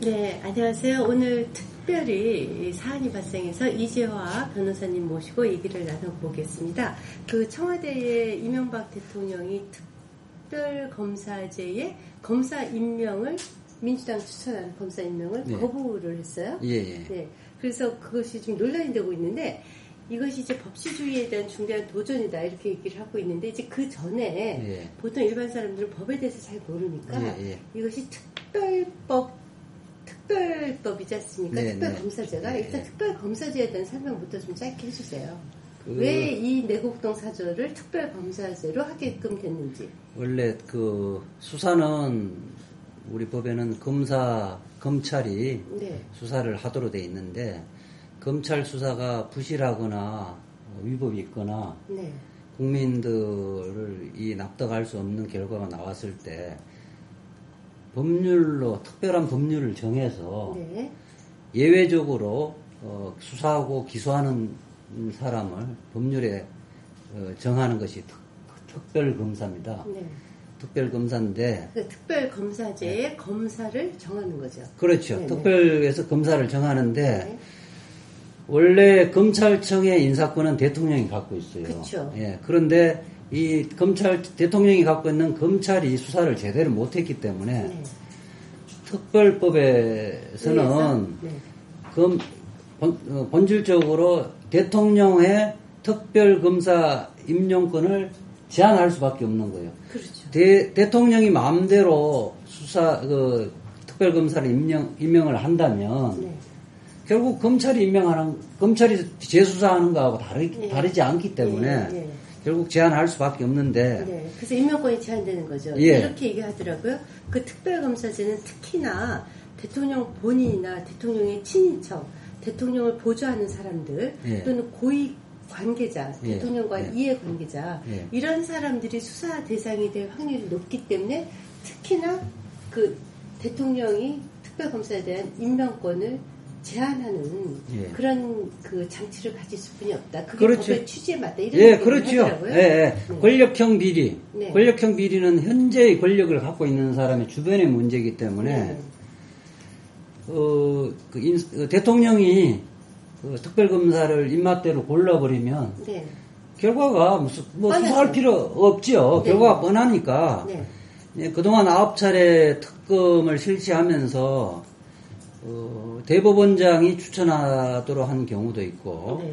네, 안녕하세요. 오늘 특별히 사안이 발생해서 이재화 변호사님 모시고 얘기를 나눠보겠습니다. 그 청와대에 이명박 대통령이 특별검사제의 검사 임명을 민주당 추천한 검사 임명을 거부를 했어요. 네, 그래서 그것이 좀 논란이 되고 있는데 이것이 이제 법치주의에 대한 중대한 도전이다 이렇게 얘기를 하고 있는데 이제 그 전에 보통 일반 사람들은 법에 대해서 잘 모르니까 이것이 특별법이지 않습니까? 특별검사제가 일단 특별검사제에 대한 설명부터 좀 짧게 해주세요. 왜 이 내곡동 사저를 특별검사제로 하게끔 됐는지. 원래 그 수사는 우리 법에는 검찰이 수사를 하도록 돼 있는데 검찰 수사가 부실하거나 위법이 있거나 국민들을 납득할 수 없는 결과가 나왔을 때 법률로 특별한 법률을 정해서 예외적으로 수사하고 기소하는 사람을 법률에 정하는 것이 특별검사입니다. 특별검사인데 그 특별검사제의 검사를 정하는 거죠. 그렇죠. 특별에서 검사를 정하는데 원래 검찰청의 인사권은 대통령이 갖고 있어요. 그렇죠. 그런데 이 대통령이 갖고 있는 검찰이 수사를 제대로 못했기 때문에 특별법에서는 본질적으로 대통령의 특별검사 임용권을 제한할 수밖에 없는 거예요. 그렇죠. 대통령이 마음대로 특별검사를 임명을 한다면 결국 검찰이 재수사하는 거하고 다르지 않기 때문에 결국 제한할 수밖에 없는데. 그래서 임명권이 제한되는 거죠. 이렇게 얘기하더라고요. 그 특별검사제는 특히나 대통령 본인이나 대통령의 친인척, 대통령을 보조하는 사람들 또는 고위 관계자, 대통령과 이해관계자 이런 사람들이 수사 대상이 될 확률이 높기 때문에 특히나 그 대통령이 특별검사에 대한 임명권을 제한하는 그런 그 장치를 가질 수뿐이 없다. 그게 법의 취지에 맞다. 이런 얘기를 하더라고요. 권력형 비리. 권력형 비리는 현재의 권력을 갖고 있는 사람의 주변의 문제이기 때문에 대통령이 특별검사를 입맛대로 골라버리면 결과가 수사할 필요 없죠. 결과가 뻔하니까 그동안 9차례 특검을 실시하면서 대법원장이 추천하도록 한 경우도 있고,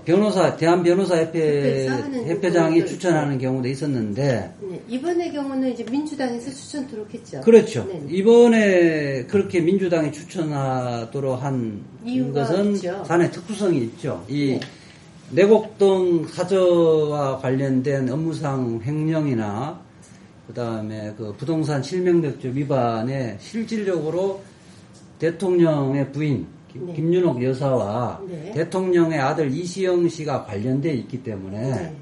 대한변호사협회장이 추천하는 경우도 있었는데, 이번의 경우는 이제 민주당에서 추천토록 했죠. 그렇죠. 이번에 그렇게 민주당이 추천하도록 한 것은 사안의 특수성이 있죠. 내곡동 사저와 관련된 업무상 횡령이나, 그 다음에 그 부동산 실명백조 위반에 실질적으로 대통령의 부인 김윤옥 여사와 대통령의 아들 이시영 씨가 관련되어 있기 때문에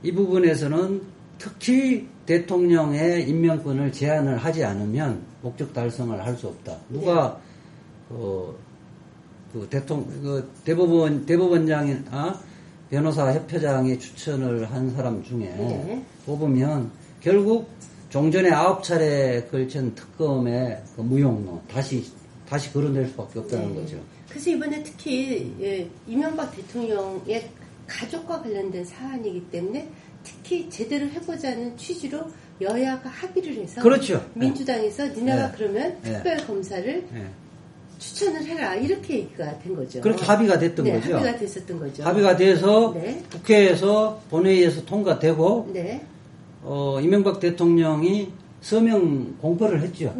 이 부분에서는 특히 대통령의 임명권을 제한을 하지 않으면 목적 달성을 할 수 없다. 누가 대법원장이나 변호사협회장이 추천을 한 사람 중에 뽑으면 결국 종전에 9차례 걸친 특검의 무용로 다시 걸어낼 수밖에 없다는 거죠. 그래서 이번에 특히 이명박 대통령의 가족과 관련된 사안이기 때문에 특히 제대로 해보자는 취지로 여야가 합의를 해서 민주당에서 니네가 그러면 특별검사를 추천을 해라 이렇게 얘기가 된 거죠. 그렇게 합의가 됐던 거죠. 합의가 됐었던 거죠. 합의가 돼서 국회에서 본회의에서 통과되고 이명박 대통령이 서명 공포를 했죠.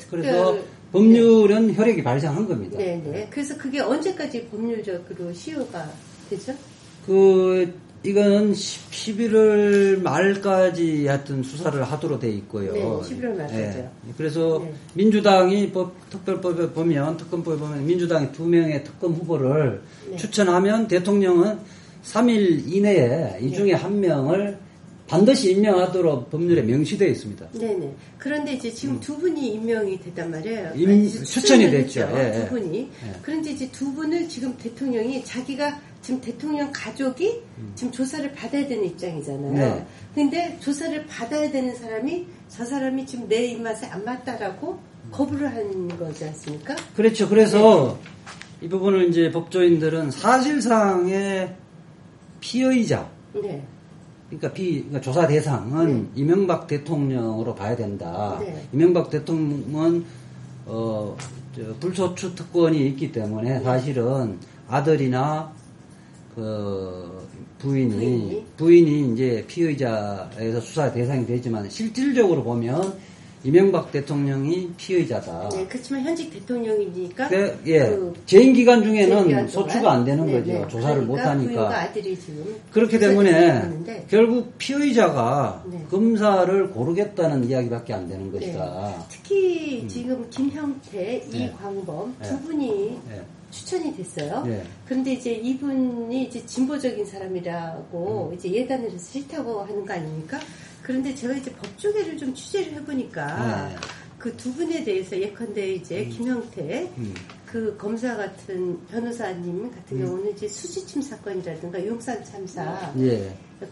그래서 법률은 효력이 발생한 겁니다. 그래서 그게 언제까지 법률적으로 시효가 되죠? 이거는 11월 말까지 하여튼 수사를 하도록 돼 있고요. 11월 말까지요. 그래서 민주당이 특별법에 보면, 특검법에 보면 민주당이 2명의 특검 후보를 추천하면 대통령은 3일 이내에 이 중에 1명을 반드시 임명하도록 법률에 명시되어 있습니다. 그런데 이제 지금 두 분이 임명이 됐단 말이에요. 추천이 됐죠. 두 분이. 그런데 이제 두 분을 지금 대통령이 자기가 지금 대통령 가족이 지금 조사를 받아야 되는 입장이잖아요. 네. 근데 조사를 받아야 되는 사람이 저 사람이 지금 내 입맛에 안 맞다라고 거부를 하는 거지 않습니까? 그렇죠. 그래서 이 부분을 이제 법조인들은 사실상의 피의자. 네. 그러니까 조사 대상은 이명박 대통령으로 봐야 된다. 이명박 대통령은 불소추 특권이 있기 때문에 사실은 아들이나 그 부인이 이제 피의자에서 수사 대상이 되지만 실질적으로 보면 이명박 대통령이 피의자다. 네, 그렇지만 현직 대통령이니까 재임 기간 중에는 소추가 안 되는 거죠. 조사를 못 하니까. 부인과 아들이 지금 그렇기 때문에 결국 피의자가 검사를 고르겠다는 이야기밖에 안 되는 것이다. 특히 지금 김형태, 이광범 두 분이 추천이 됐어요. 그런데 이제 이분이 이제 진보적인 사람이라고 이제 예단을 해서 싫다고 하는 거 아닙니까? 그런데 제가 이제 법조계를 좀 취재를 해보니까 그 두 분에 대해서 예컨대 이제 김형태 그 검사 같은 변호사님 같은 경우는 이제 수지침 사건이라든가 용산 참사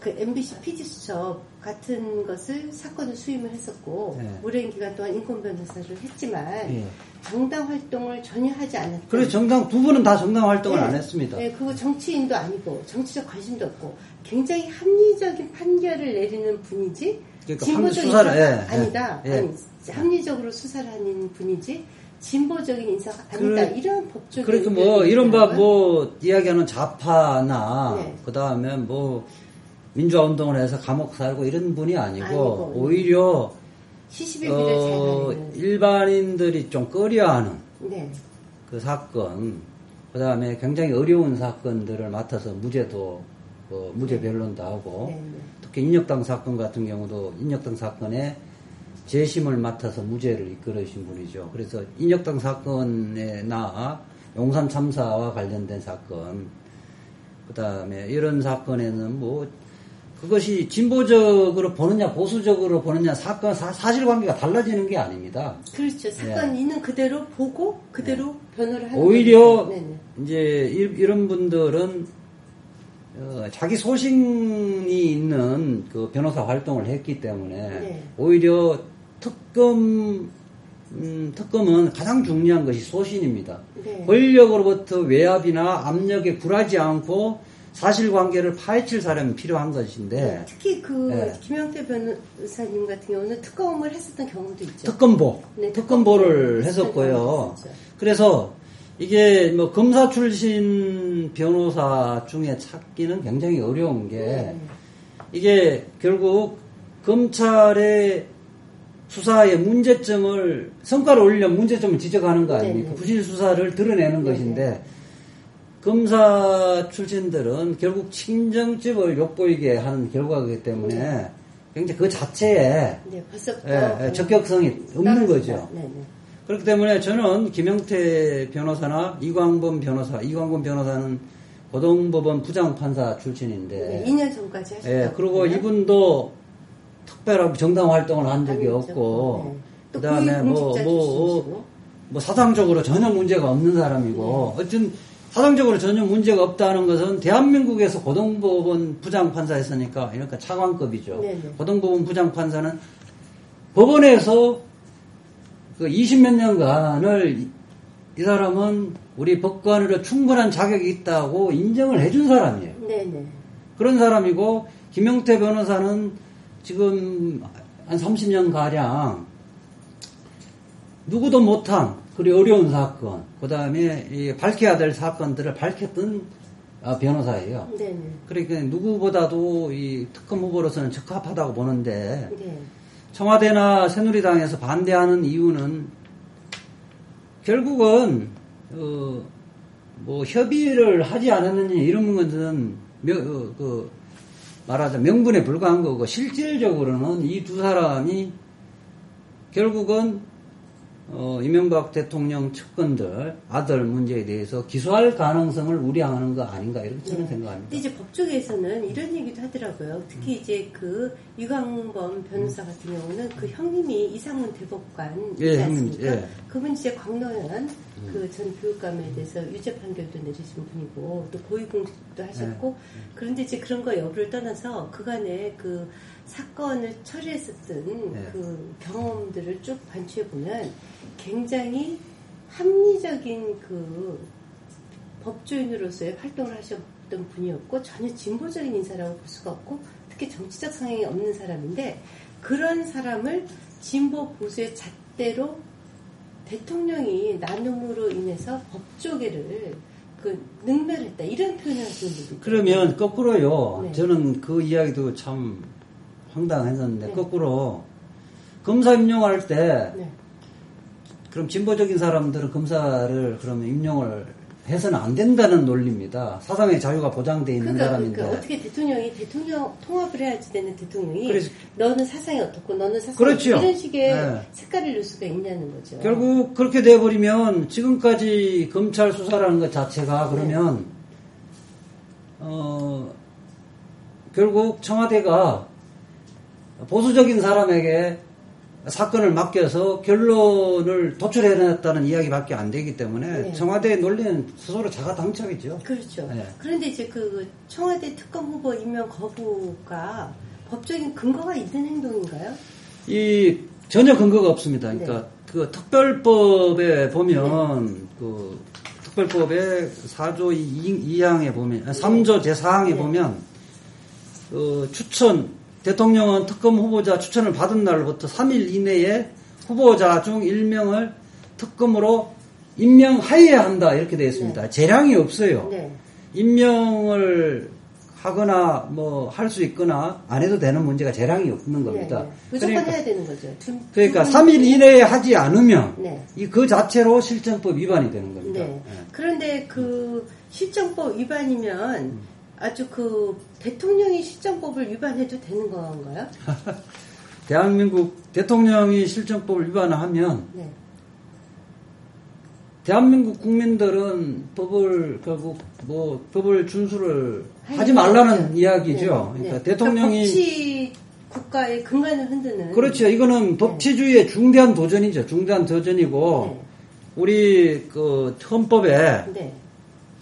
그 MBC PD수첩 같은 것을 사건을 수임을 했었고 오랜 기간 동안 인권 변호사를 했지만 정당 활동을 전혀 하지 않았다. 그래서 두 분은 다 정당 활동을 안 했습니다. 네, 그거 정치인도 아니고 정치적 관심도 없고 굉장히 합리적인 판결을 내리는 분이지 그러니까 진보적인 수사를 아니다. 아니, 합리적으로 수사를 하는 분이지 진보적인 인사가 아니다. 이런 법조계 그렇게 뭐 이른바 뭐 이야기하는 좌파나 그다음에 뭐 민주화 운동을 해서 감옥 살고 이런 분이 아니고 오히려 일반인들이 좀 꺼려하는 그 사건, 그 다음에 굉장히 어려운 사건들을 맡아서 무죄 변론도 하고, 특히 인혁당 사건 같은 경우도 인혁당 사건에 재심을 맡아서 무죄를 이끌으신 분이죠. 그래서 인혁당 사건에나 용산 참사와 관련된 사건, 그 다음에 이런 사건에는 뭐 그것이 진보적으로 보느냐 보수적으로 보느냐 사실관계가 달라지는 게 아닙니다. 그렇죠. 사건 있는 그대로 보고 그대로 변호를 하는 오히려 이제 이런 분들은 자기 소신이 있는 그 변호사 활동을 했기 때문에 오히려 특검은 가장 중요한 것이 소신입니다. 권력으로부터 외압이나 압력에 굴하지 않고 사실관계를 파헤칠 사람이 필요한 것인데 특히 김영태 변호사님 같은 경우는 특검을 했었던 경우도 있죠. 특검보를 했었고요. 그래서 이게 뭐 검사 출신 변호사 중에 찾기는 굉장히 어려운 게 이게 결국 검찰의 수사의 문제점을 성과를 올리려면 문제점을 지적하는 거 아닙니까? 부실 수사를 드러내는 것인데 검사 출신들은 결국 친정집을 엿보이게 하는 결과이기 때문에 굉장히 그 자체에 적격성이 없는 거죠. 그렇기 때문에 저는 김영태 변호사나 이광범 변호사는 고등법원 부장판사 출신인데 2년 전까지 하셨다고요. 그리고 이분도 특별하게 정당 활동을 한 적이 없고 그다음에 뭐 사상적으로 전혀 문제가 없는 사람이고 어쨌든 사상적으로 전혀 문제가 없다는 것은 대한민국에서 고등법원 부장판사였으니까 그러니까 차관급이죠. 고등법원 부장판사는 법원에서 그 20몇 년간을 이 사람은 우리 법관으로 충분한 자격이 있다고 인정을 해준 사람이에요. 그런 사람이고 김영태 변호사는 지금 한 30년 가량 누구도 못한 그리 어려운 사건, 그 다음에 밝혀야 될 사건들을 밝혔던 변호사예요. 그러니까 누구보다도 이 특검 후보로서는 적합하다고 보는데 청와대나 새누리당에서 반대하는 이유는 결국은 뭐 협의를 하지 않았느냐 이런 것은 말하자면 명분에 불과한 거고 실질적으로는 이 두 사람이 결국은 이명박 대통령 측근들 아들 문제에 대해서 기소할 가능성을 우려하는 거 아닌가 이렇게 저는 생각합니다. 근데 이제 법조계에서는 이런 얘기도 하더라고요. 특히 이제 그 이광범 변호사 같은 경우는 그 형님이 이상문 대법관이지 않습니까? 그분 이제 광노현 그 전 교육감에 대해서 유죄 판결도 내리신 분이고 또 고위공직도 하셨고 그런데 이제 그런 거 여부를 떠나서 그간에 그 사건을 처리했었던 그 경험들을 쭉 반추해 보면 굉장히 합리적인 그 법조인으로서의 활동을 하셨던 분이었고 전혀 진보적인 인사라고 볼 수가 없고 특히 정치적 성향이 없는 사람인데 그런 사람을 진보 보수의 잣대로 대통령이 나눔으로 인해서 법조계를 그 능멸했다 이런 표현을 하시는 분들. 그러면 거꾸로요. 저는 그 이야기도 참 황당했었는데 거꾸로 검사 임용할 때 그럼 진보적인 사람들은 검사를 그러면 임용을 해서는 안 된다는 논리입니다. 사상의 자유가 보장되어 있는 사람인데. 그러니까 어떻게 대통령 통합을 해야지 되는 대통령이 그래서, 너는 사상이 어떻고 너는 사상이 그렇죠. 이런 식의 색깔을 낼 수가 있냐는 거죠. 결국 그렇게 돼버리면 지금까지 검찰 수사라는 것 자체가 그러면 결국 청와대가 보수적인 사람에게 사건을 맡겨서 결론을 도출해냈다는 이야기밖에 안 되기 때문에 청와대의 논리는 스스로 자가당착이죠. 그렇죠. 그런데 이제 그 청와대 특검 후보 임명 거부가 법적인 근거가 있는 행동인가요? 전혀 근거가 없습니다. 그러니까 그 특별법에 보면 그 특별법의 4조 2항에 보면 3조 제4항에 보면 그 대통령은 특검 후보자 추천을 받은 날부터 3일 이내에 후보자 중 1명을 특검으로 임명하여야 한다 이렇게 되어 있습니다. 재량이 없어요. 임명을 하거나 뭐 할 수 있거나 안 해도 되는 문제가 재량이 없는 겁니다. 무조건 해야 되는 거죠. 그러니까 3일 이내에 하지 않으면 그 자체로 실정법 위반이 되는 겁니다. 그런데 그 실정법 위반이면 아주 그 대통령이 실정법을 위반해도 되는 건가요? 대한민국 대통령이 실정법을 위반하면 대한민국 국민들은 법을 준수를 하지 말라는 이야기죠. 그러니까 대통령이 법치 국가의 근간을 흔드는. 그렇죠. 이거는 법치주의의 중대한 도전이죠. 중대한 도전이고 우리 그 헌법에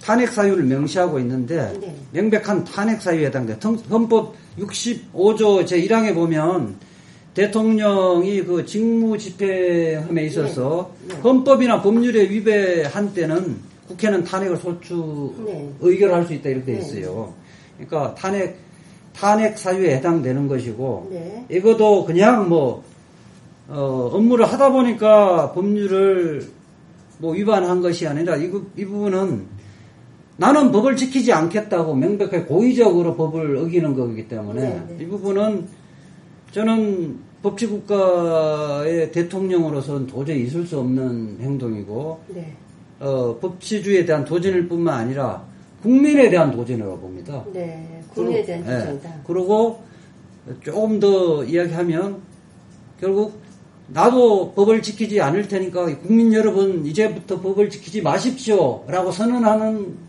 탄핵 사유를 명시하고 있는데 명백한 탄핵 사유에 해당돼. 헌법 65조 제1항에 보면 대통령이 그 직무 집행함에 있어서 헌법이나 법률에 위배한 때는 국회는 탄핵을 의결할 수 있다 이렇게 돼 있어요. 그러니까 탄핵 사유에 해당되는 것이고 이것도 그냥 업무를 하다 보니까 법률을 위반한 것이 아니라 이 부분은 나는 법을 지키지 않겠다고 명백하게 고의적으로 법을 어기는 거기 때문에 이 부분은 저는 법치국가의 대통령으로서는 도저히 있을 수 없는 행동이고 법치주의에 대한 도전일 뿐만 아니라 국민에 대한 도전이라고 봅니다. 국민에 대한 도전이다. 그리고 조금 더 이야기하면 결국 나도 법을 지키지 않을 테니까 국민 여러분 이제부터 법을 지키지 마십시오 라고 선언하는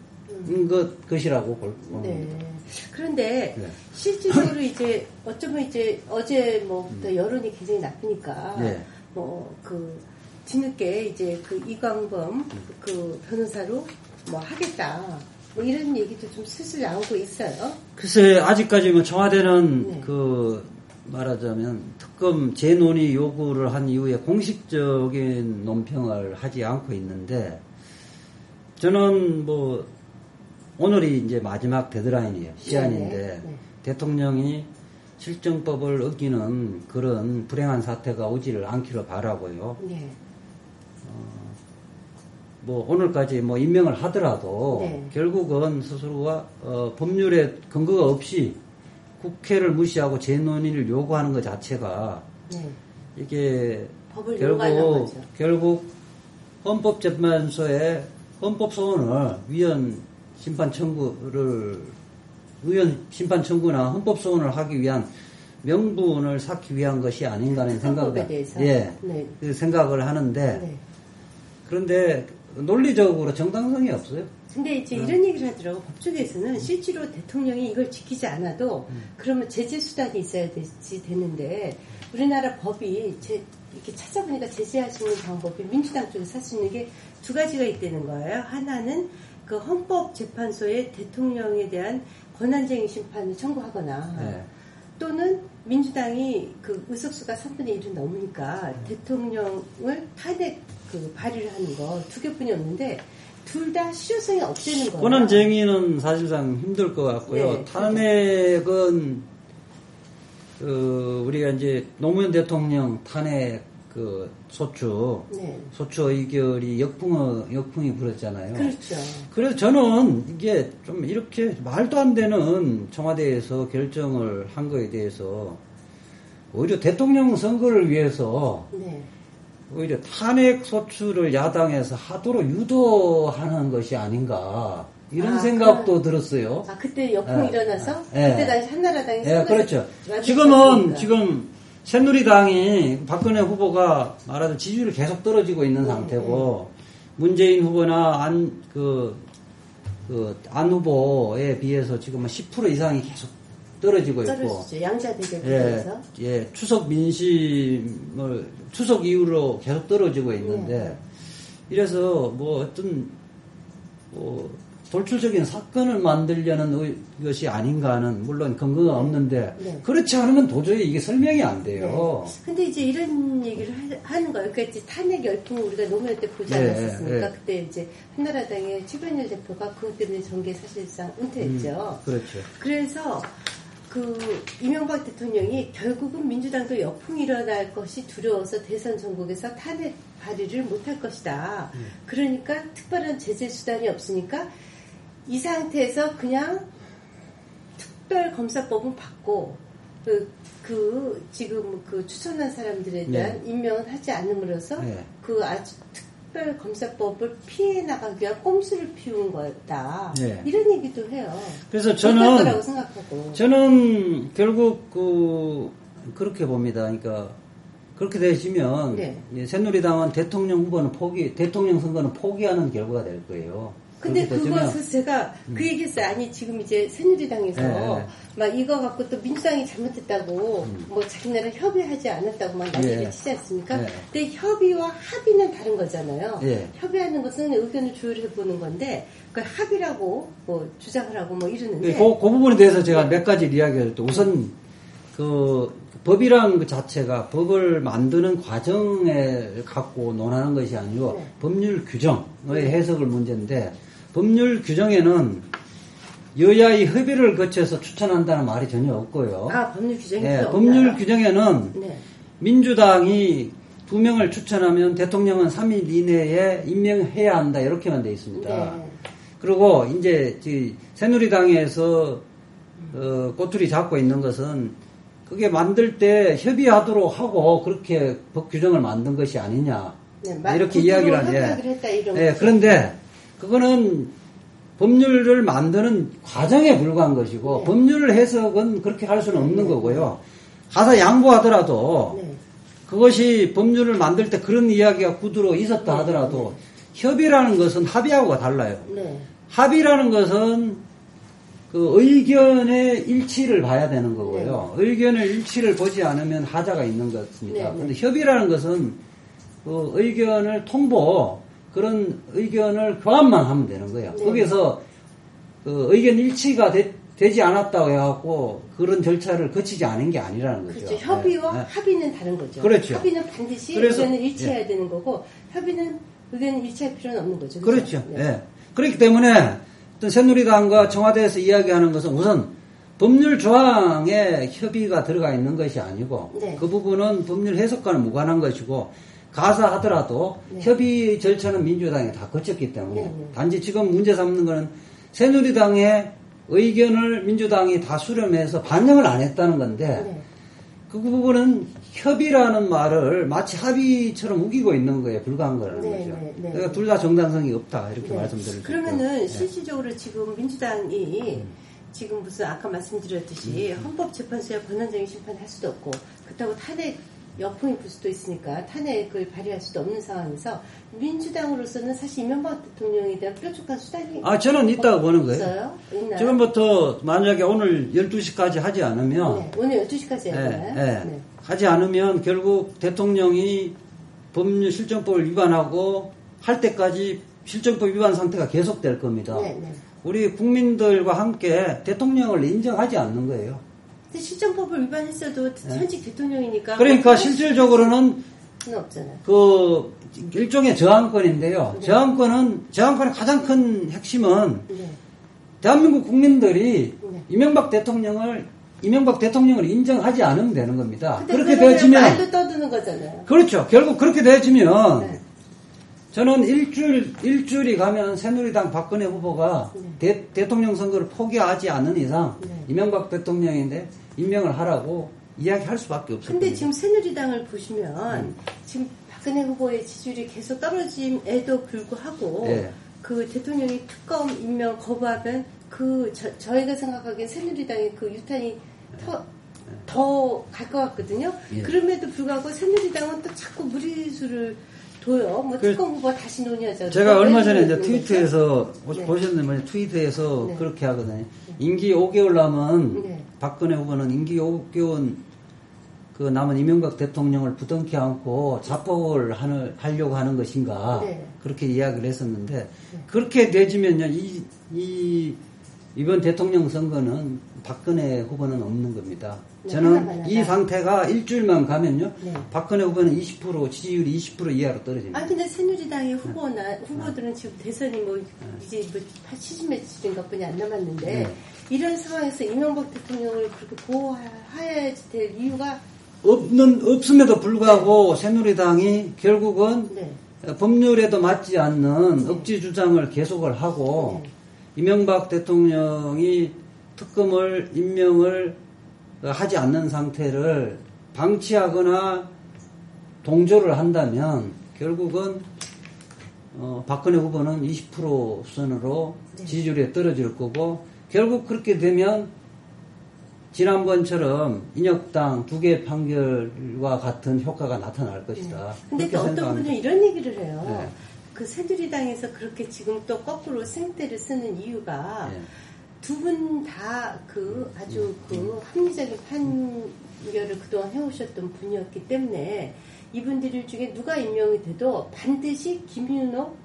것이라고 볼 겁니다. 그런데 실질적으로 이제 어쩌면 이제 어제 여론이 굉장히 나쁘니까 그 뒤늦게 이제 그 이광범 그 변호사로 하겠다 이런 얘기도 좀 슬슬 나오고 있어요. 글쎄 아직까지 청와대는 그 말하자면 특검 재논의 요구를 한 이후에 공식적인 논평을 하지 않고 있는데 저는 오늘이 이제 마지막 데드라인이에요. 시한인데 대통령이 실정법을 어기는 그런 불행한 사태가 오지를 않기를 바라고요. 오늘까지 임명을 하더라도 결국은 스스로가 법률에 근거가 없이 국회를 무시하고 재논의를 요구하는 것 자체가 이게 결국 헌법재판소의 헌법소원을 의원 심판 청구나 헌법소원을 하기 위한 명분을 쌓기 위한 것이 아닌가 하는 생각을 네. 그 생각을 하는데 네. 그런데 논리적으로 정당성이 없어요. 근데 이제 이런 얘기를 하더라고. 법조계에서는 실제로 대통령이 이걸 지키지 않아도 그러면 제재 수단이 있어야 되는데 우리나라 법이 이렇게 찾아보니까 제재할 수 있는 방법이 민주당 쪽에서 할 수 있는 게 두 가지가 있다는 거예요. 하나는 그 헌법재판소에 대통령에 대한 권한쟁의 심판을 청구하거나 또는 민주당이 그 의석수가 3분의 1을 넘으니까 대통령을 탄핵 발의를 하는 거 두 개뿐이 없는데 둘 다 실효성이 없다는 거예요. 권한쟁의는 사실상 힘들 것 같고요. 네, 탄핵은 우리가 이제 노무현 대통령 탄핵 소추 의결이 역풍이 불었잖아요. 그렇죠. 그래서 저는 이게 좀 이렇게 말도 안 되는 청와대에서 결정을 한 거에 대해서 오히려 대통령 선거를 위해서 오히려 탄핵 소추를 야당에서 하도록 유도하는 것이 아닌가 이런 생각도 들었어요. 그때 역풍이 일어나서 그때 당시 한나라당이 그렇죠. 지금 새누리당이 박근혜 후보가 말하자면 지지율이 계속 떨어지고 있는 상태고 문재인 후보나 안 후보에 비해서 지금 10% 이상이 계속 떨어지고 있고. 떨어지죠. 양자 대결에서. 추석 이후로 계속 떨어지고 있는데 이래서 돌출적인 사건을 만들려는 것이 아닌가 하는 물론 근거가 없는데 그렇지 않으면 도저히 이게 설명이 안 돼요. 근데 이제 이런 얘기를 하는 거예요. 그러니까 이제 탄핵 열풍을 우리가 노무현 때 보지 않았었습니까? 그때 이제 한나라당의 최변열 대표가 그것 때문에 정계 사실상 은퇴했죠. 그렇죠. 그래서 이명박 대통령이 결국은 민주당도 역풍이 일어날 것이 두려워서 대선 전국에서 탄핵 발의를 못할 것이다. 그러니까 특별한 제재 수단이 없으니까 이 상태에서 그냥 특별검사법은 받고 지금 추천한 사람들에 대한 임명은 하지 않음으로써 아주 특별검사법을 피해 나가기 위한 꼼수를 피운 거였다. 이런 얘기도 해요. 그래서 거라고 생각하고. 저는 결국 그렇게 봅니다. 그러니까 그렇게 되시면 새누리당은 대통령 선거는 포기하는 결과가 될 거예요. 근데 그것을 제가 그 얘기했어요. 아니, 지금 이제 새누리당에서 막 이거 갖고 또 민주당이 잘못했다고 자기네랑 협의하지 않았다고 막 난리를 치지 않습니까? 근데 협의와 합의는 다른 거잖아요. 협의하는 것은 의견을 조율해보는 건데, 그걸 합의라고 주장을 하고 이러는데. 그 부분에 대해서 제가 몇 가지 이야기를 또 우선 법이란 그 자체가 법을 만드는 과정을 갖고 논하는 것이 아니고 법률 규정의 해석을 문제인데 법률 규정에는 여야의 협의를 거쳐서 추천한다는 말이 전혀 없고요. 법률 규정이 법률 규정에는 민주당이 2명을 추천하면 대통령은 3일 이내에 임명해야 한다 이렇게만 되어 있습니다. 그리고 이제 새누리당에서 꼬투리 잡고 있는 것은 그게 만들 때 협의하도록 하고 그렇게 법 규정을 만든 것이 아니냐 이렇게 이야기를 하는데 그런데 그거는 법률을 만드는 과정에 불과한 것이고 법률 해석은 그렇게 할 수는 없는 거고요. 가서 양보하더라도 그것이 법률을 만들 때 그런 이야기가 구두로 있었다 하더라도 협의라는 것은 합의하고가 달라요. 합의라는 것은 의견의 일치를 봐야 되는 거고요. 의견의 일치를 보지 않으면 하자가 있는 것입니다. 그런데 협의라는 것은 의견을 그런 의견을 교환만 하면 되는 거예요. 거기서 의견 일치가 되지 않았다고 해갖고 그런 절차를 거치지 않은 게 아니라는 거죠. 그렇죠. 협의와 합의는 다른 거죠. 그렇죠. 합의는 반드시 의견을 일치해야 되는 거고 협의는 의견을 일치할 필요는 없는 거죠. 그렇죠. 그렇기 때문에 새누리당과 청와대에서 이야기하는 것은 우선 법률 조항에 협의가 들어가 있는 것이 아니고 그 부분은 법률 해석과는 무관한 것이고 가사 하더라도 협의 절차는 민주당이 다 거쳤기 때문에 단지 지금 문제 삼는 것은 새누리당의 의견을 민주당이 다 수렴해서 반영을 안 했다는 건데 그 부분은 협의라는 말을 마치 합의처럼 우기고 있는 거에 불과한 거라는 거죠. 그러니까 둘 다 정당성이 없다 이렇게 말씀드릴 수 있고. 그러면은 실질적으로 지금 민주당이 지금 무슨 아까 말씀드렸듯이 헌법재판소에 권한쟁의 심판을 할 수도 없고 그렇다고 탄핵 역풍이 불 수도 있으니까 탄핵을 발휘할 수도 없는 상황에서 민주당으로서는 사실 이명박 대통령에 대한 뾰족한 수단이 저는 있다고 보는 거예요. 있어요? 있나요? 지금부터 만약에 오늘 12시까지 하지 않으면 네, 오늘 12시까지 해야 되나요? 네. 하지 않으면 결국 대통령이 법률 실정법을 위반하고 할 때까지 실정법 위반 상태가 계속될 겁니다. 네. 우리 국민들과 함께 대통령을 인정하지 않는 거예요. 근데 실정법을 위반했어도 현직 대통령이니까. 그러니까 실질적으로는 없잖아요. 그 일종의 저항권인데요. 네. 저항권의 가장 큰 핵심은 대한민국 국민들이 이명박 대통령을 인정하지 않으면 되는 겁니다. 그렇게 되어지면 말도 떠드는 거잖아요. 그렇죠. 결국 그렇게 되어지면 저는 일주일이 가면 새누리당 박근혜 후보가 대통령 선거를 포기하지 않는 이상 이명박 대통령인데 임명을 하라고 이야기할 수밖에 없어요. 근데 지금 새누리당을 보시면 지금 박근혜 후보의 지지율이 계속 떨어짐에도 불구하고 그 대통령이 특검 임명 거부하면 저희가 생각하기엔 새누리당의 그 유탄이 더 갈 것 같거든요. 그럼에도 불구하고 새누리당은 또 자꾸 무리수를 둬요. 특검 후보 다시 논의하자. 제가 얼마 전에 이제 트위터에서 보셨는데 트위터에서 그렇게 하거든요. 임기 5개월 남은 박근혜 후보는 임기 5개월 그 남은 이명박 대통령을 부둥켜 안고 자폭을 하려고 하는 것인가 그렇게 이야기를 했었는데 그렇게 되지면요 이번 대통령 선거는 박근혜 후보는 없는 겁니다. 저는 이 상태가 일주일만 가면요 박근혜 후보는 20% 지지율이 20% 이하로 떨어집니다. 근데 새누리당의 후보들은 지금 대선이 이제 70몇인가 뿐이 안 남았는데 이런 상황에서 이명박 대통령을 그렇게 보호해야 될 이유가 없음에도 불구하고 새누리당이 결국은 법률에도 맞지 않는 억지 주장을 계속을 하고 이명박 대통령이 특검을 임명을 하지 않는 상태를 방치하거나 동조를 한다면 결국은 박근혜 후보는 20% 선으로 지지율이 떨어질 거고 결국 그렇게 되면 지난번처럼 인혁당 2개 판결과 같은 효과가 나타날 것이다. 근데 또 어떤 분은 이런 얘기를 해요. 그 새누리당에서 그렇게 지금 또 거꾸로 생떼를 쓰는 이유가 두 분 다 아주 합리적인 판결을 그동안 해오셨던 분이었기 때문에 이분들 중에 누가 임명이 돼도 반드시 김윤옥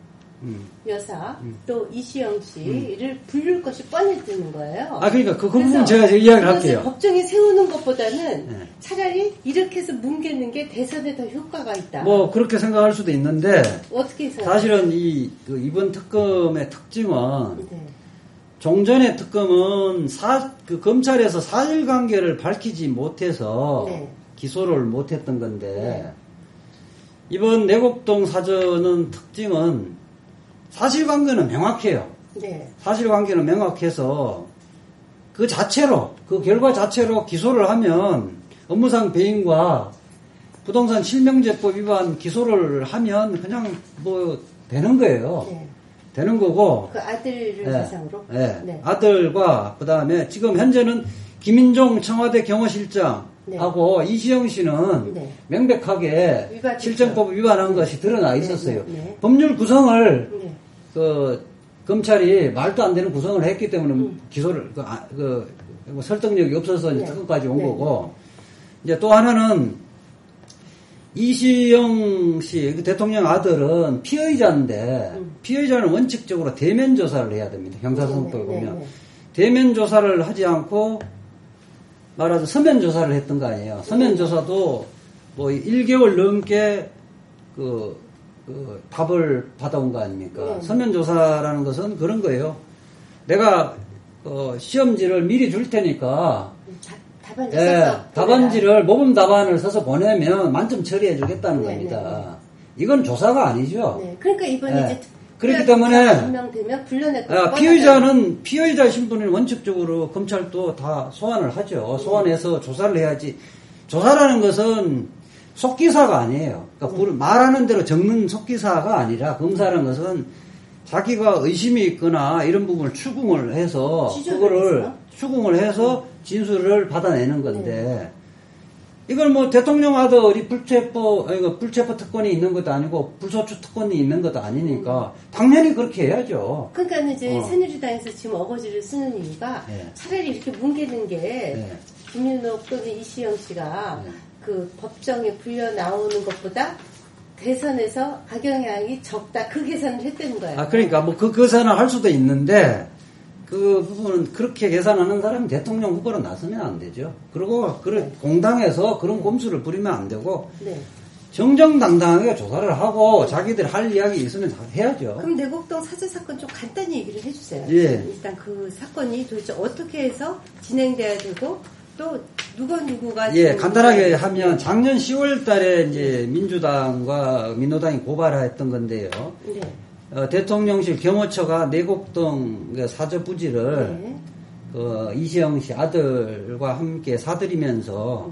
여사 또 이시영 씨를 부를 것이 뻔히 드는 거예요. 그러니까 그 부분 제가 이야기를 할게요. 법정에 세우는 것보다는 차라리 이렇게 해서 뭉개는 게 대선에 더 효과가 있다. 그렇게 생각할 수도 있는데 어떻게 생각해요? 사실은 이번 특검의 특징은 종전의 특검은 검찰에서 사실관계를 밝히지 못해서 기소를 못했던 건데 이번 내곡동 사전은 특징은 사실관계는 명확해요. 사실관계는 명확해서 그 결과 자체로 기소를 하면 업무상 배임과 부동산 실명제법 위반 기소를 하면 그냥 되는 거예요. 되는 거고. 그 아들을 대상으로? 아들과 그다음에 지금 현재는 김인종 청와대 경호실장하고 이시영 씨는 명백하게 실정법 위반한 것이 드러나 있었어요. 법률 구성을 검찰이 말도 안 되는 구성을 했기 때문에 기소를 설득력이 없어서 특검까지 온 거고 이제 또 하나는 이시영 씨 대통령 아들은 피의자인데 피의자는 원칙적으로 대면 조사를 해야 됩니다. 형사소송법을 보면 대면 조사를 하지 않고 말하자면 서면 조사를 했던 거 아니에요. 서면 조사도 1개월 넘게 답을 받아온 거 아닙니까? 서면 조사라는 것은 그런 거예요. 내가 시험지를 미리 줄 테니까 답안지를 모범 답안을 써서 보내면 만점 처리해 주겠다는 겁니다. 이건 조사가 아니죠. 그러니까 이번에 이제 그렇기 때문에 임명되면 불러낼 피의자 신분은 원칙적으로 검찰도 다 소환을 하죠. 소환해서 조사를 해야지. 조사라는 것은 속기사가 아니에요. 그러니까 말하는 대로 적는 속기사가 아니라 검사라는 것은 자기가 의심이 있거나 이런 부분을 추궁을 해서 그거를 추궁을 해서 진술을 받아내는 건데 이걸 뭐 대통령 아들이 불체포 특권이 있는 것도 아니고 불소추 특권이 있는 것도 아니니까 당연히 그렇게 해야죠. 그러니까 이제 새누리당에서 지금 어거지를 쓰는 이유가 차라리 이렇게 뭉개는 게 김윤옥 또는 이시영 씨가 그 법정에 불려 나오는 것보다 대선에서 악영향이 적다. 그 계산을 했다는 거예요. 아, 그러니까 뭐 그 계산을 할 수도 있는데 그 부분은 그렇게 계산하는 사람은 대통령 후보로 나서면 안 되죠. 그리고 공당에서 그런 곰수를 부리면 안 되고 정정당당하게 조사를 하고 자기들 할 이야기 있으면 해야죠. 그럼 내곡동 사저 사건 좀 간단히 얘기를 해주세요. 예. 일단 그 사건이 도대체 어떻게 해서 진행돼야 되고 또 누구가 간단하게 하면 작년 10월 달에 이제 민주당과 민노당이 고발했던 건데요. 대통령실 경호처가 내곡동 사저 부지를 이시영 씨 아들과 함께 사들이면서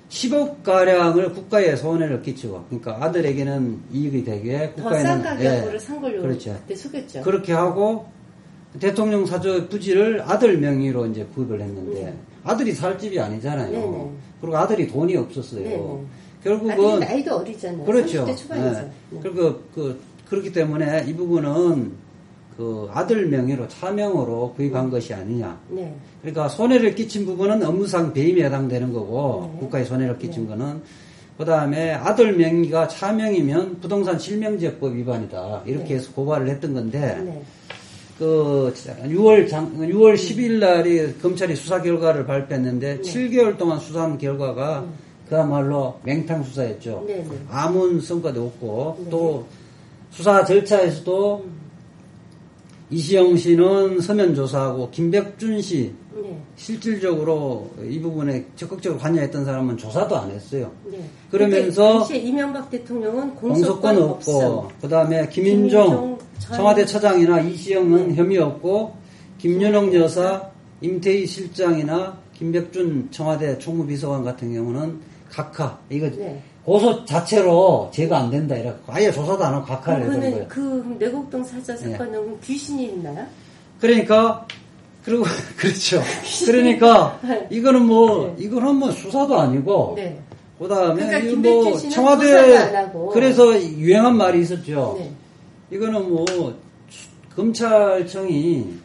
10억가량을 국가에 손해를 끼치고, 그러니까 아들에게는 이익이 되게 국가에는. 더 싼 가격으로 산 걸로 그렇죠. 그때 속였죠. 그렇게 하고 대통령 사저 부지를 아들 명의로 이제 구입을 했는데 아들이 살 집이 아니잖아요. 그리고 아들이 돈이 없었어요. 결국은 나이도 어리잖아요. 그렇죠. 30대 초반이죠. 그리고 그렇기 때문에 이 부분은 그 아들 명의로 차명으로 구입한 것이 아니냐. 그러니까 손해를 끼친 부분은 업무상 배임에 해당되는 거고 국가에 손해를 끼친 거는 그 다음에 아들 명의가 차명이면 부동산 실명제법 위반이다. 이렇게 해서 고발을 했던 건데 그 6월 10일 날이 검찰이 수사 결과를 발표했는데 7개월 동안 수사한 결과가 그야말로 맹탕 수사였죠. 아무 성과도 없고 또 수사 절차에서도 이시영 씨는 서면 조사하고 김백준 씨 실질적으로 이 부분에 적극적으로 관여했던 사람은 조사도 안 했어요. 그러면서 당시에 이명박 대통령은 공소권 없고 그다음에 김인종 청와대 차장이나 이시영은 혐의 없고 김윤옥 여사, 임태희 실장이나 김백준 청와대 총무비서관 같은 경우는 각하 이거 고소 자체로 제가 안 된다 이렇게 아예 조사도 안 하고 각하를 해버린 거예요. 그 내곡동 사저 사건은 귀신이 있나요? 그러니까 그리고 그렇죠. 그러니까 이거는 뭐 수사도 아니고 그다음에 그러니까 뭐 청와대 그래서 유행한 말이 있었죠. 이거는 뭐 검찰청이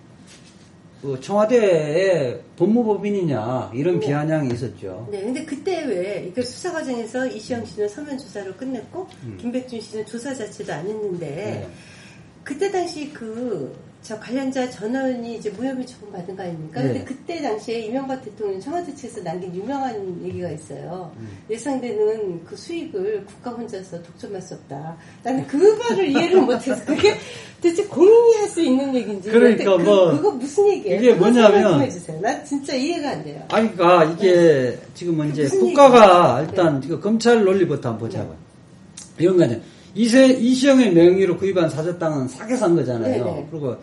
그 청와대의 법무법인이냐 이런 비아냥이 있었죠. 근데 그때 왜 이거 수사 과정에서 이시영 씨는 서면 조사로 끝냈고 김백준 씨는 조사 자체도 안 했는데 그때 당시 저 관련자 전원이 이제 무혐의 처분 받은 거 아닙니까? 근데 그때 당시에 이명박 대통령 청와대 측에서 남긴 유명한 얘기가 있어요. 예상되는 그 수익을 국가 혼자서 독점할 수 없다. 나는 그 말을 이해를 못해서 그게 도대체 공인이 할 수 있는 얘기인지. 그러니까 그거 무슨 얘기예요? 이게 뭐냐면 해주세요. 나 진짜 이해가 안 돼요. 아니 그러니까 이게 지금 이제 국가가 일단 검찰 논리부터 한번 보자고요. 이런 거죠. 이시영의 명의로 구입한 사저 땅은 싸게 산 거잖아요. 그리고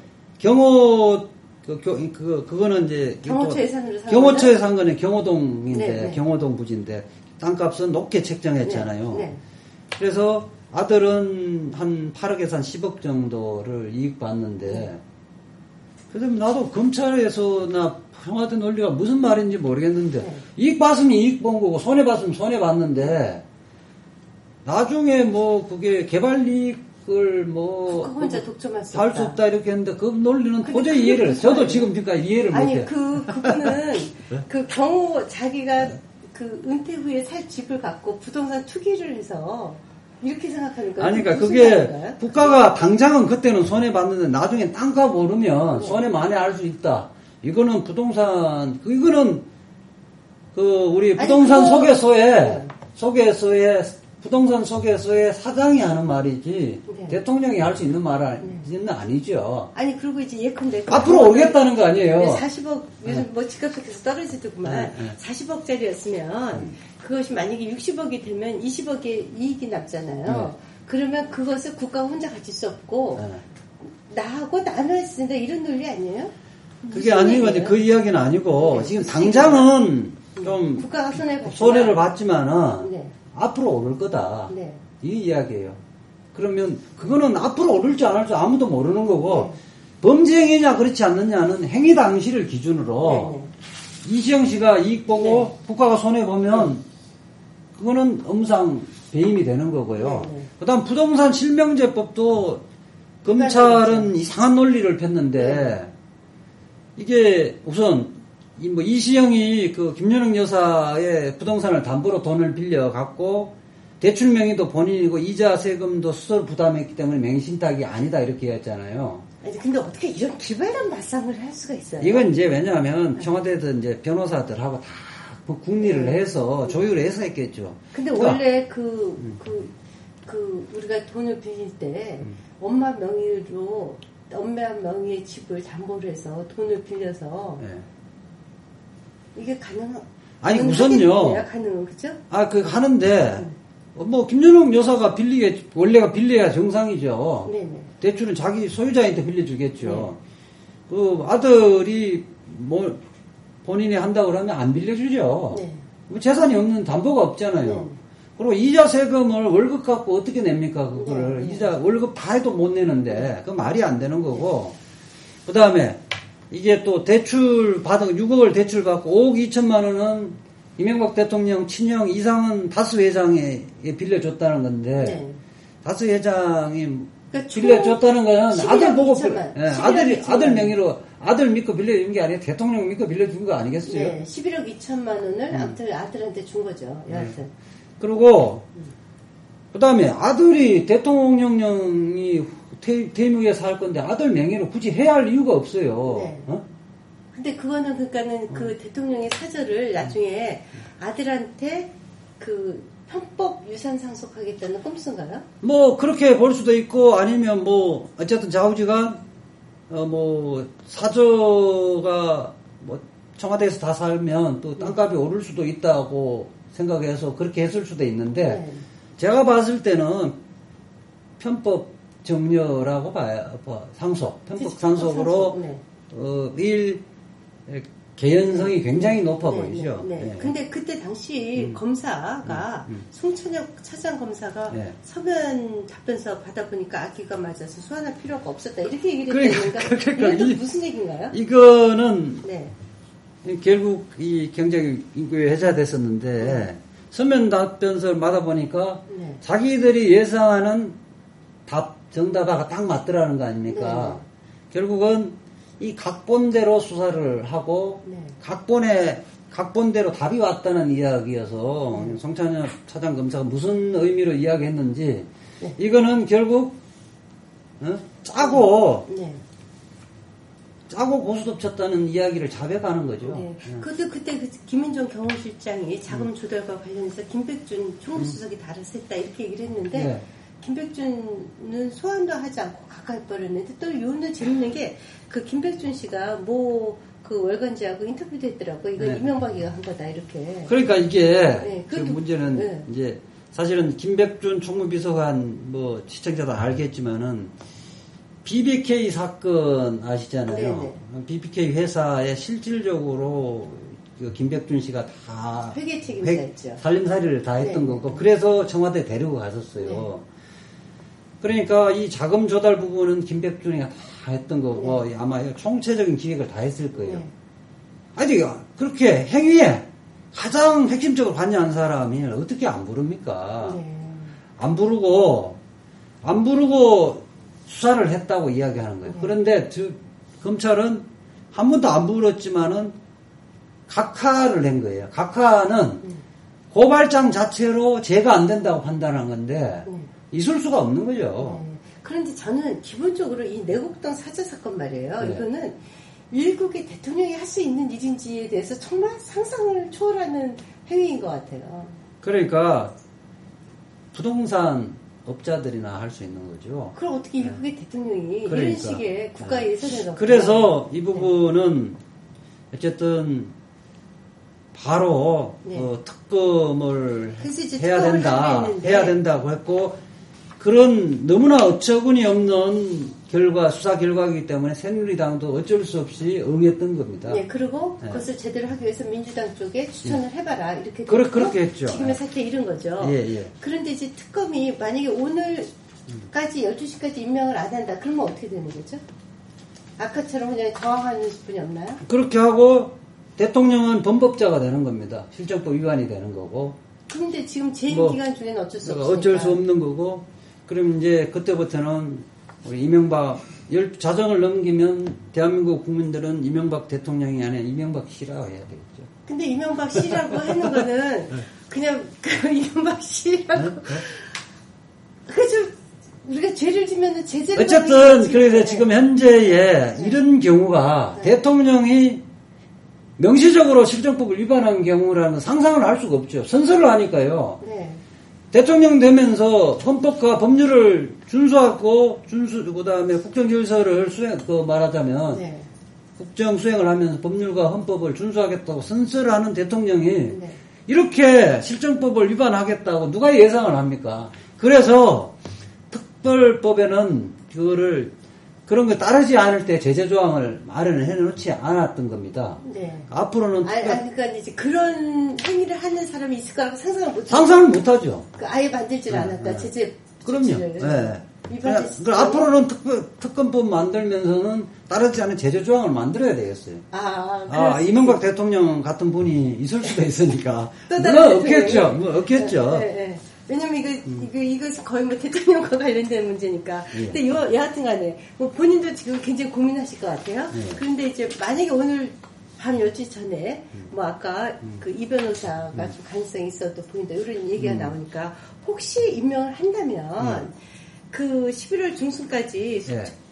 그거는 이제 경호처 예산으로 산 경호처에 산 거는 경호동인데 경호동 부지인데 땅값은 높게 책정했잖아요. 그래서 아들은 한 8억에서 한 10억 정도를 이익 받는데 그래서 나도 검찰에서나 청와대 논리가 무슨 말인지 모르겠는데 이익 받으면 이익 본 거고 손해 받으면 손해 봤는데 나중에 뭐 그게 개발 이익을 뭐 혼자 독점할 수 할 수 없다 이렇게 했는데 그 논리는 도저히 이해를 해요. 저도 지금 그러니까 이해를 못해요. 아니 그분은 그 경호 자기가 그 은퇴 후에 살 집을 갖고 부동산 투기를 해서 이렇게 생각하는 거예요. 아니 그러니까 그게 말인가요? 국가가 당장은 그때는 손해 봤는데 나중에 땅값 오르면 손해 많이 할 수 있다. 이거는 부동산 이거는 그 우리 부동산 소개소에 부동산 소개소의 사장이 하는 말이지 대통령이 할 수 있는 말은 아니죠. 아니 그리고 이제 예컨대 앞으로 오겠다는 거 아니에요. 40억 요즘 뭐 집값에서 떨어지더구만 40억짜리였으면 그것이 만약에 60억이 되면 20억의 이익이 남잖아요. 그러면 그것을 국가가 혼자 가질 수 없고 나하고 나눠야 된다 이런 논리 아니에요? 그게 아니거든요. 그 이야기는 아니고 지금 당장은 좀 국가가 손해를 봤지만은 앞으로 오를 거다. 이 이야기예요. 그러면 그거는 앞으로 오를지 안 할지 아무도 모르는 거고 범죄 행위냐 그렇지 않느냐는 행위 당시를 기준으로 이시영 씨가 이익 보고 국가가 손해 보면 그거는 엄상 배임이 되는 거고요. 그다음 부동산 실명제법도 검찰은 이상한 논리를 폈는데 이게 우선 뭐 이시영이 그 김연욱 여사의 부동산을 담보로 돈을 빌려 갖고 대출 명의도 본인이고 이자 세금도 스스로 부담했기 때문에 맹신탁이 아니다 이렇게 했잖아요. 아니 근데 어떻게 이런 기발한 맞상을 할 수가 있어요? 이건 이제 왜냐하면 청와대에서 이제 변호사들하고 다 국리를 해서 조율을 해서 했겠죠. 근데 원래 우리가 돈을 빌릴 때 엄마 명의로 엄마 명의의 집을 담보로 해서 돈을 빌려서 이게 아니 우선요. 가능은 그죠? 하는데 뭐 김연욱 여사가 원래가 빌려야 정상이죠. 네네. 대출은 자기 소유자한테 빌려주겠죠. 그 아들이 뭐 본인이 한다고 그러면 안 빌려주죠. 뭐 재산이 없는 담보가 없잖아요. 그리고 이자 세금을 월급 갖고 어떻게 냅니까 그거를. 이자 월급 다 해도 못 내는데 그 말이 안 되는 거고. 그 다음에 이게 또 대출 받은 6억을 대출 받고 5억 2천만 원은 이명박 대통령 친형 이상은 다스 회장에 빌려줬다는 건데 다스 회장이 그러니까 빌려줬다는 거는 아들 보고 아들 명의로 아들 믿고 빌려준 게 아니라 대통령 믿고 빌려준 거 아니겠어요? 네, 11억 2천만 원을 아무튼 아들한테 준 거죠. 여하튼. 그리고 그다음에 아들이 대통령령이 대무에서 할 건데 아들 명의로 굳이 해야 할 이유가 없어요. 근데 그거는 그러니까는 그 대통령의 사절을 나중에 아들한테 그 편법 유산 상속하겠다는 꼼수인가요? 뭐 그렇게 볼 수도 있고 아니면 뭐 어쨌든 좌우지간 뭐 사저가 뭐 청와대에서 다 살면 또 땅값이 오를 수도 있다고 생각해서 그렇게 했을 수도 있는데 제가 봤을 때는 편법 정려라고 봐요. 편법 상속으로 개연성이 굉장히 높아 보이죠. 근데 그때 당시 검사가 송천혁 차장 검사가 서면 답변서 받아보니까 악기가 맞아서 소환할 필요가 없었다 이렇게 얘기를 했다니까 이건 무슨 얘기인가요? 이거는 결국 이 경제인구에 해제됐었는데 서면 답변서를 받아보니까 자기들이 예상하는 정답하고 딱 맞더라는 거 아닙니까? 결국은 이 각본대로 수사를 하고 각본대로 답이 왔다는 이야기여서 송찬엽 차장 검사가 무슨 의미로 이야기했는지 이거는 결국 짜고 고스톱 쳤다는 이야기를 자백하는 거죠. 그때 그 김은정 경호실장이 자금 조달과 관련해서 김백준 총무수석이 달았었다 이렇게 얘기를 했는데 김백준은 소환도 하지 않고 가까이 버렸는데 또 요는 재밌는 게 그 김백준 씨가 뭐 그 월간지하고 인터뷰도 했더라고. 이거 이명박이가 한 거다 이렇게. 그러니까 이게 그 문제는 이제 사실은 김백준 총무비서관 뭐 시청자도 알겠지만은 BBK 사건 아시잖아요. BBK 회사에 실질적으로 그 김백준 씨가 다 회계 책임자였죠. 살림살이를 다 했던 거고 그래서 청와대 데리고 갔었어요. 그러니까 이 자금 조달 부분은 김백준이 다 했던 거고 아마 총체적인 기획을 다 했을 거예요. 아니 그렇게 행위에 가장 핵심적으로 관여한 사람이 어떻게 안 부릅니까? 안 부르고 수사를 했다고 이야기하는 거예요. 그런데 검찰은 한 번도 안 부르었지만은 각하를 낸 거예요. 각하는 고발장 자체로 죄가 안 된다고 판단한 건데 있을 수가 없는 거죠. 그런데 저는 기본적으로 이 내곡동 사저 사건 말이에요. 이거는 일국의 대통령이 할 수 있는 일인지에 대해서 정말 상상을 초월하는 행위인 것 같아요. 그러니까 부동산 업자들이나 할 수 있는 거죠. 그럼 어떻게 일국의 대통령이 이런 식의 국가 예산을 넣고 그래서 이 부분은 어쨌든 바로 특검을 해야 된다고 했고 그런 너무나 어처구니 없는 수사 결과이기 때문에 새누리당도 어쩔 수 없이 응했던 겁니다. 그리고 그것을 제대로 하기 위해서 민주당 쪽에 추천을 해봐라 이렇게 그렇게 했죠. 지금의 사태 이런 거죠. 그런데 이제 특검이 만약에 오늘 12시까지 임명을 안 한다. 그러면 어떻게 되는 거죠? 아까처럼 그냥 저항하는 분이 없나요? 그렇게 하고 대통령은 범법자가 되는 겁니다. 실정법 위반이 되는 거고. 그런데 지금 재임 기간 중에는 어쩔 수 없으니까. 어쩔 수 없는 거고. 그럼 이제 그때부터는 우리 이명박 자정을 넘기면 대한민국 국민들은 이명박 대통령이 아니라 이명박 씨라고 해야 되겠죠. 근데 이명박 씨라고 하는 거는 그냥 이명박 씨라고. 그래서 우리가 죄를 지면은 제재를 어쨌든 그래서 지금 현재에 이런 경우가 대통령이 명시적으로 실정법을 위반한 경우라는 상상을 할 수가 없죠. 선서를 하니까요. 네. 대통령 되면서 헌법과 법률을 준수하고 그다음에 국정 질서를 말하자면 네. 국정 수행을 하면서 법률과 헌법을 준수하겠다고 선서를 하는 대통령이 이렇게 실정법을 위반하겠다고 누가 예상을 합니까? 그래서 특별법에는 그런 거 따르지 않을 때 제재 조항을 마련을 해놓지 않았던 겁니다. 네. 앞으로는 그러니까 이제 그런 행위를 하는 사람이 있을 거라고 상상을 못하죠. 아예 만들질 않았다. 제재. 그럼요. 네. 앞으로는 특검법 만들면서는 따르지 않은 제재 조항을 만들어야 되겠어요. 이명박 대통령 같은 분이 있을 수도 있으니까. 물론 없겠죠. 없겠죠. 네. 왜냐면 이거 거의 뭐 대통령과 관련된 문제니까. 근데 여하튼 간에, 본인도 지금 굉장히 고민하실 것 같아요. 그런데 이제 만약에 오늘 밤 12시 전에, 아까 이 변호사가 좀 가능성이 있어도 보인다. 이런 얘기가 나오니까, 혹시 임명을 한다면, 그 11월 중순까지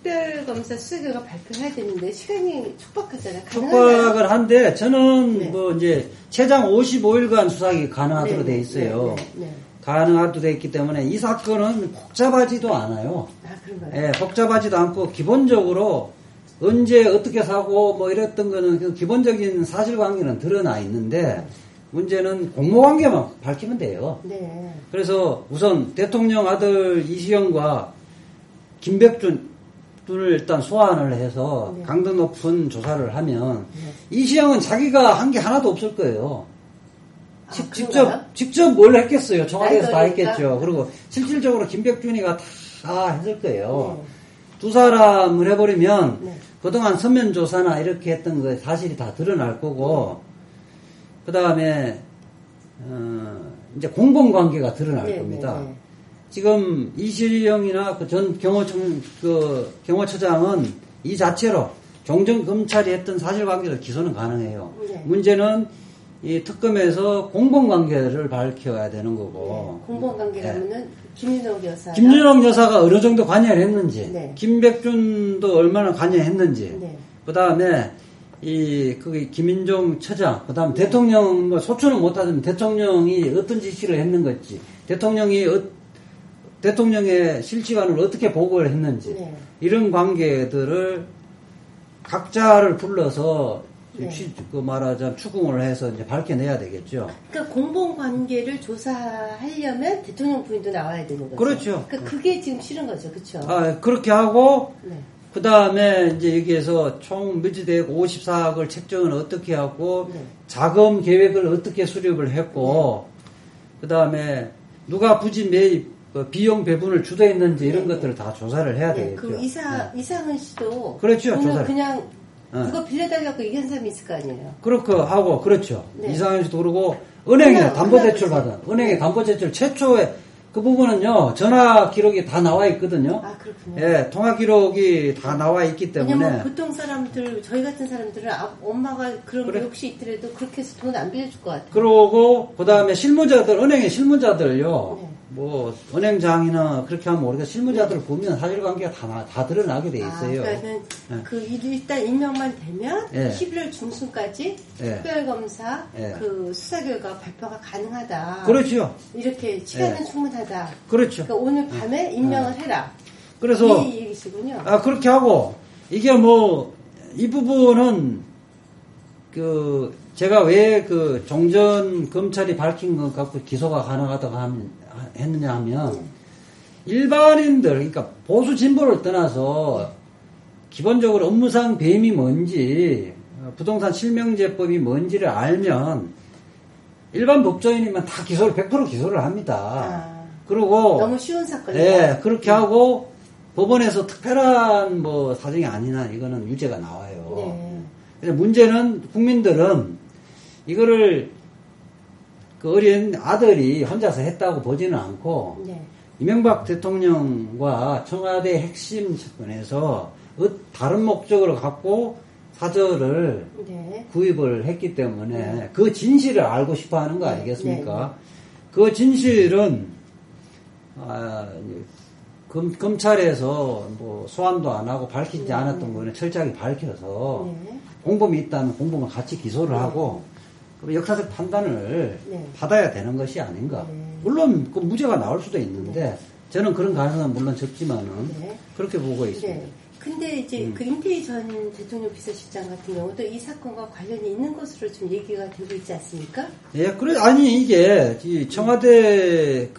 특별검사 수사 결과 발표해야 되는데, 시간이 촉박하잖아요. 촉박을 한데, 저는 이제 최장 55일간 수사가 가능하도록 돼 있어요. 가능하도록 돼 있기 때문에 이 사건은 복잡하지도 않아요. 그런가요? 복잡하지도 않고 기본적으로 언제 어떻게 사고 이랬던 거는 기본적인 사실관계는 드러나 있는데 문제는 공모관계만 밝히면 돼요. 네. 그래서 우선 대통령 아들 이시영과 김백준을 일단 소환을 해서 강도 높은 조사를 하면 이시영은 자기가 한 게 하나도 없을 거예요. 직접 뭘 했겠어요. 청와대에서 다 했겠죠. 그리고 실질적으로 김백준이가 다 했을 거예요. 두 사람을 해버리면 그동안 서면 조사나 이렇게 했던 거 사실이 다 드러날 거고 그 다음에 이제 공범관계가 드러날 겁니다. 지금 이시영이나 전 경호처장은 이 자체로 종전검찰이 했던 사실관계로 기소는 가능해요. 문제는 이 특검에서 공범관계를 밝혀야 되는 거고. 공범관계라면은 김윤옥 여사. 김윤옥 여사가 어느 정도 관여를 했는지, 김백준도 얼마나 관여했는지, 그 다음에 김인종 처장, 그 다음 대통령 소추는 못하지만 대통령이 어떤 지시를 했는 건지, 대통령의 실시간을 어떻게 보고를 했는지, 이런 관계들을 각자를 불러서 말하자면 추궁을 해서 이제 밝혀내야 되겠죠. 그러니까 공범 관계를 조사하려면 대통령 부인도 나와야 되는 거죠. 그렇죠. 그러니까 그게 지금 싫은 거죠, 그렇죠? 그렇게 하고 그 다음에 이제 여기에서 총 mü지대액 54억을 책정은 어떻게 하고 자금 계획을 어떻게 수립을 했고 그 다음에 누가 부지 매입 비용 배분을 주도했는지 이런 것들을 다 조사를 해야 되겠죠. 그 이상은 씨도 그렇죠, 조사를. 그냥 그거 빌려달라고 얘기한 사람이 있을 거 아니에요. 그렇게 하고, 그렇죠. 이상현 씨도 그러고, 은행에 담보대출 받은, 은행에 담보대출 최초에, 그 부분은요, 전화 기록이 다 나와 있거든요. 그렇군요. 통화 기록이 다 나와 있기 때문에. 왜냐면 보통 사람들, 저희 같은 사람들은 엄마가 그런 게 혹시 있더라도 그렇게 해서 돈 안 빌려줄 것 같아요. 그러고, 그 다음에 실무자들, 은행의 실무자들요, 은행장이나 그렇게 하면 우리가 실무자들을 보면 사실관계가 다 드러나게 돼 있어요. 그러니까는 일단 임명만 되면 11월 중순까지 특별검사 그 수사 결과 발표가 가능하다. 그렇죠. 이렇게 시간은 충분하다. 그렇죠. 그러니까 오늘 밤에 임명을 해라. 그래서 이 얘기시군요. 그렇게 하고 이게 이 부분은 제가 왜 종전 검찰이 밝힌 것 갖고 기소가 가능하다고 했느냐 하면 일반인들 그러니까 보수 진보를 떠나서 기본적으로 업무상 배임이 뭔지 부동산 실명제법이 뭔지를 알면 일반 법조인이면 다 100% 기소를 합니다. 그리고 너무 쉬운 사건이. 예, 그렇게 하고 법원에서 특별한 뭐 사정이 아니나 이거는 유죄가 나와요. 네. 그래서 문제는 국민들은 이거를 그 어린 아들이 혼자서 했다고 보지는 않고 네. 이명박 대통령과 청와대 핵심 측근에서 다른 목적으로 갖고 사저를 네. 구입을 했기 때문에 그 진실을 알고 싶어 하는 거 아니겠습니까? 네. 그 진실은 검찰에서 뭐 소환도 안 하고 밝히지 않았던 거는 철저하게 밝혀서 공범이 있다면 공범을 같이 기소를 하고 역사적 판단을 받아야 되는 것이 아닌가. 물론 그 무죄가 나올 수도 있는데 저는 그런 가능성은 물론 적지만은 그렇게 보고 있습니다. 근데 이제 그 임태희 전 대통령 비서실장 같은 경우도 이 사건과 관련이 있는 것으로 좀 얘기가 되고 있지 않습니까? 예, 그래 아니 이게 청와대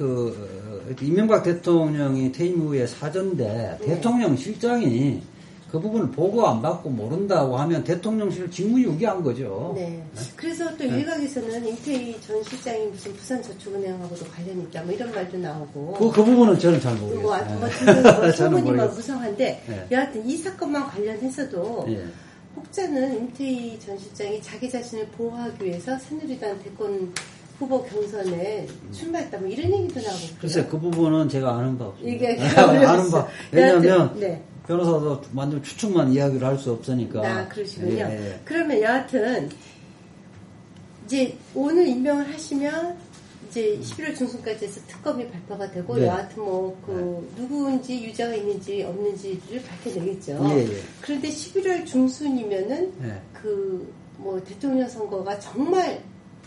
이명박 대통령이 퇴임 후에 사전대 대통령 실장이 그 부분을 보고 안 받고 모른다고 하면 대통령실 직무유기한 거죠. 네. 그래서 또 일각에서는 임태희 전 실장이 무슨 부산저축은행하고도 관련이 있다, 뭐 이런 말도 나오고. 그 부분은 저는 잘 모르겠어요. 뭐 소문이만 무성한데, 여하튼 이 사건만 관련해서도 혹자는 임태희 전 실장이 자기 자신을 보호하기 위해서 새누리당 대권 후보 경선에 출마했다, 뭐 이런 얘기도 나오고. 글쎄, 그 부분은 제가 아는 바 없습니다. 아는 바. 왜냐하면 변호사도 완전 추측만 이야기를 할 수 없으니까. 그러시군요. 그러면 여하튼 이제 오늘 임명을 하시면 이제 11월 중순까지 해서 특검이 발표가 되고 여하튼 뭐 누구인지 유죄가 있는지 없는지를 밝혀내겠죠. 그런데 11월 중순이면은 그 뭐 대통령 선거가 정말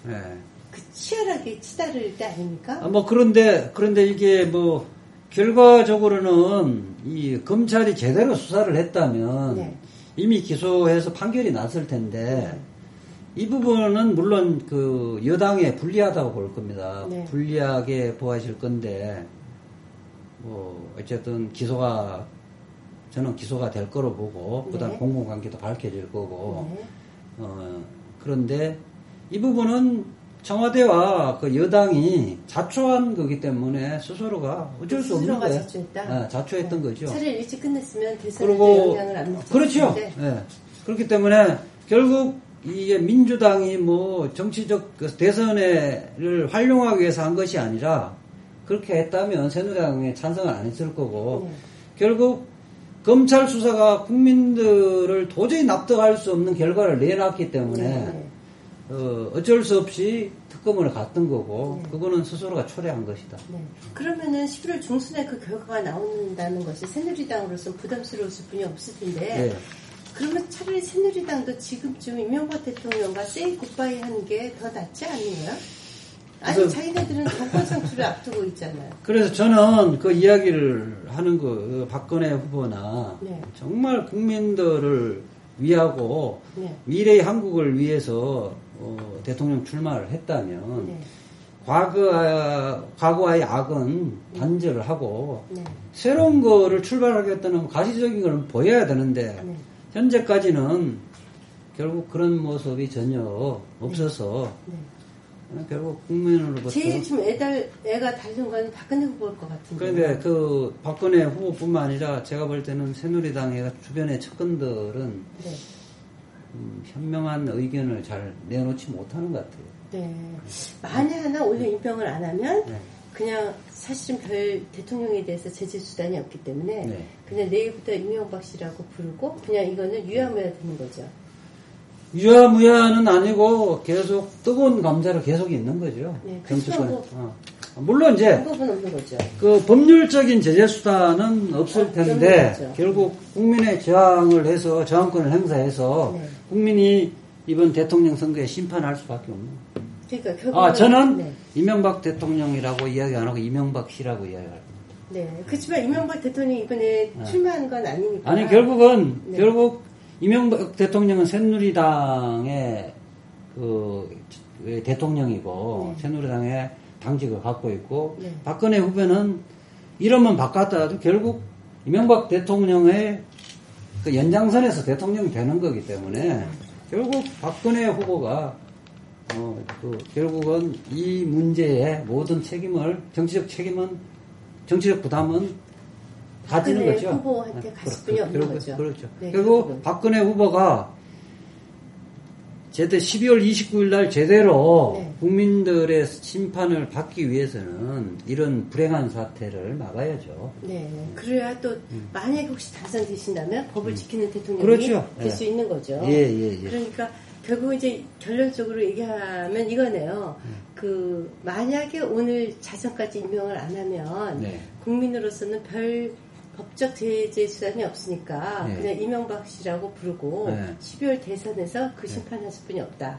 그 치열하게 치달을 때 아닙니까? 뭐 그런데 이게 뭐 결과적으로는 이 검찰이 제대로 수사를 했다면 이미 기소해서 판결이 났을 텐데 이 부분은 물론 그 여당에 불리하다고 볼 겁니다. 불리하게 보아질 건데 뭐 어쨌든 저는 기소가 될 거로 보고 그다음 공공관계도 밝혀질 거고 그런데 이 부분은 청와대와 그 여당이 자초한 거기 때문에 스스로가 어쩔 수 없는 거예요. 자초했던 거죠. 차라리 일찍 끝냈으면 대선에도 영향을 안 미쳤을 그렇죠. 그렇기 때문에 결국 이게 민주당이 뭐 정치적 대선을 활용하기 위해서 한 것이 아니라 그렇게 했다면 새누리당에 찬성을 안 했을 거고 결국 검찰 수사가 국민들을 도저히 납득할 수 없는 결과를 내놨기 때문에 어쩔 수 없이 특검을 갔던 거고 그거는 스스로가 초래한 것이다. 그러면은 11월 중순에 그 결과가 나온다는 것이 새누리당으로서는 부담스러웠을 뿐이 없을 텐데 그러면 차라리 새누리당도 지금쯤 이명박 대통령과 세이 굿바이 하는 게 더 낫지 않나요? 아니 자기네들은 정권 상출을 앞두고 있잖아요. 그래서 저는 그 이야기를 하는 박근혜 후보나 정말 국민들을 위하고 미래의 한국을 위해서 대통령 출마를 했다면 과거와의 악은 단절을 하고 새로운 거를 출발하겠다는 가시적인 걸 보여야 되는데 현재까지는 결국 그런 모습이 전혀 없어서 결국 국민으로부터 제일 좀 애가 달린 건 박근혜 후보일 것 같은데. 그런데 그 박근혜 후보뿐만 아니라 제가 볼 때는 새누리당의 주변의 측근들은 현명한 의견을 잘 내놓지 못하는 것 같아요. 만에 하나 오늘 임명을 안 하면 그냥 사실은 별 대통령에 대해서 제재 수단이 없기 때문에 그냥 내일부터 이명박 씨라고 부르고 그냥 이거는 유야무야 되는 거죠. 유야무야는 아니고 계속 뜨거운 감자로 계속 있는 거죠. 정치권에. 물론 이제 방법은 없는 거죠. 그 법률적인 제재 수단은 없을 텐데 결국 국민의 저항을 해서 저항권을 행사해서 국민이 이번 대통령 선거에 심판할 수밖에 없는 거예요. 그러니까 결국은 저는 이명박 대통령이라고 이야기 안 하고 이명박 씨라고 이야기합니다. 그렇지만 이명박 대통령이 이번에 출마한 건 아니니까. 아니 결국 이명박 대통령은 새누리당의 그 대통령이고 새누리당의 당직을 갖고 있고 박근혜 후보는 이름은 바꿨더라도 결국 이명박 대통령의 그 연장선에서 대통령이 되는 거기 때문에 결국 박근혜 후보가 결국은 이 문제의 모든 책임을 정치적 책임은 정치적 부담은 가지는 거죠. 후보한테 갔을 뿐이 없는 거죠. 그렇죠. 네, 그리고 박근혜 후보가 제대 12월 29일 날 제대로 네. 국민들의 심판을 받기 위해서는 이런 불행한 사태를 막아야죠. 네. 그래야 또 만약에 혹시 당선되신다면 법을 지키는 대통령이 그렇죠. 될 수 있는 거죠. 예. 그러니까 결국 이제 결론적으로 얘기하면 이거네요. 만약에 오늘 자정까지 임명을 안 하면 네. 국민으로서는 별 법적 제재 수단이 없으니까 네. 그냥 이명박 씨라고 부르고 네. 12월 대선에서 그 심판하실 분이 없다.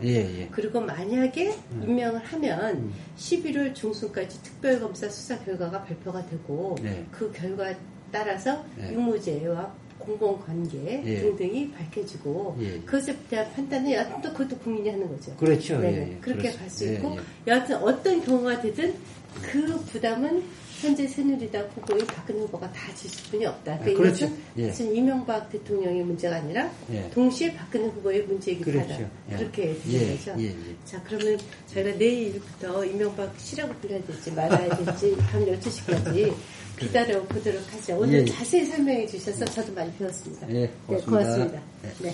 그리고 만약에 임명을 하면 11월 중순까지 특별검사 수사 결과가 발표가 되고 그 결과 따라서 유무죄와 공공관계 등등이 밝혀지고 그것에 대한 판단은 여하튼 또 그것도 국민이 하는 거죠. 그렇죠. 그렇게 갈 수 있고 여하튼 어떤 경우가 되든 그 부담은 현재 새누리당 후보인 박근혜 후보가 다 지실 분이 없다. 그러니까 그렇죠. 이것은 이명박 대통령의 문제가 아니라 동시에 박근혜 후보의 문제이기도 그렇죠. 하다. 그렇게 되는 거죠. 자, 그러면 저희가 내일부터 이명박 씨라고 불러야 될지 말아야 될지 밤 12시까지 기다려보도록 하죠. 오늘 자세히 설명해 주셔서 저도 많이 배웠습니다. 고맙습니다. 고맙습니다. 네.